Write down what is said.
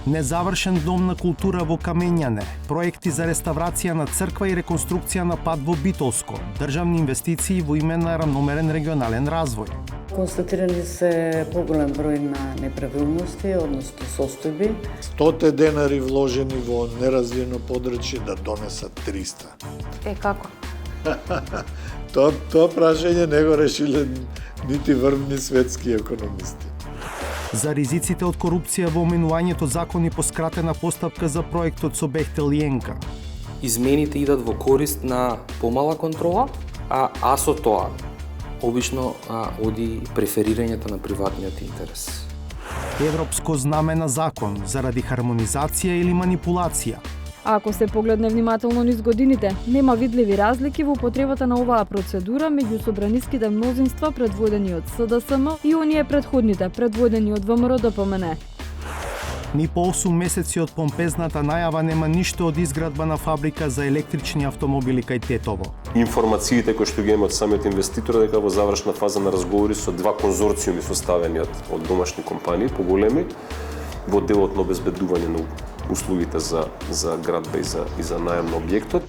Незавршен дом на култура во Камењане, проекти за реставрација на црква и реконструкција на пат во Битолско, државни инвестиции во име на рамномерен регионален развој. Констатирани се поголем број на неправилности, односно состојби. 100 денари вложени во неразвиено подрачје да донесат 300. Како? Тоа прашање не го решиле нити врвни светски економисти. За ризиците од корупција во оменувањето закони по скратена постапка за проектот со Бехтел и Енка. Измените идат во корист на помала контрола, а со тоа обично оди преферирањето на приватниот интерес. Европско знаме на закон заради хармонизација или манипулација. Ако се погледне внимателно низ годините, нема видливи разлики во потребата на оваа процедура меѓу собраниските мнозинства предводени од СДСМ и оние предходните предводени од ВМРО-ДПМН. Ни по 8 месеци од помпезната најава нема ништо од изградба на фабрика за електрични автомобили кај Тетово. Информациите кои што ги има од самиот инвеститор дека во завршна фаза на разговори со два конзорциуми составени од домашни компании поголеми во делот на обезбедување на услугите за градба и за најам на објектот.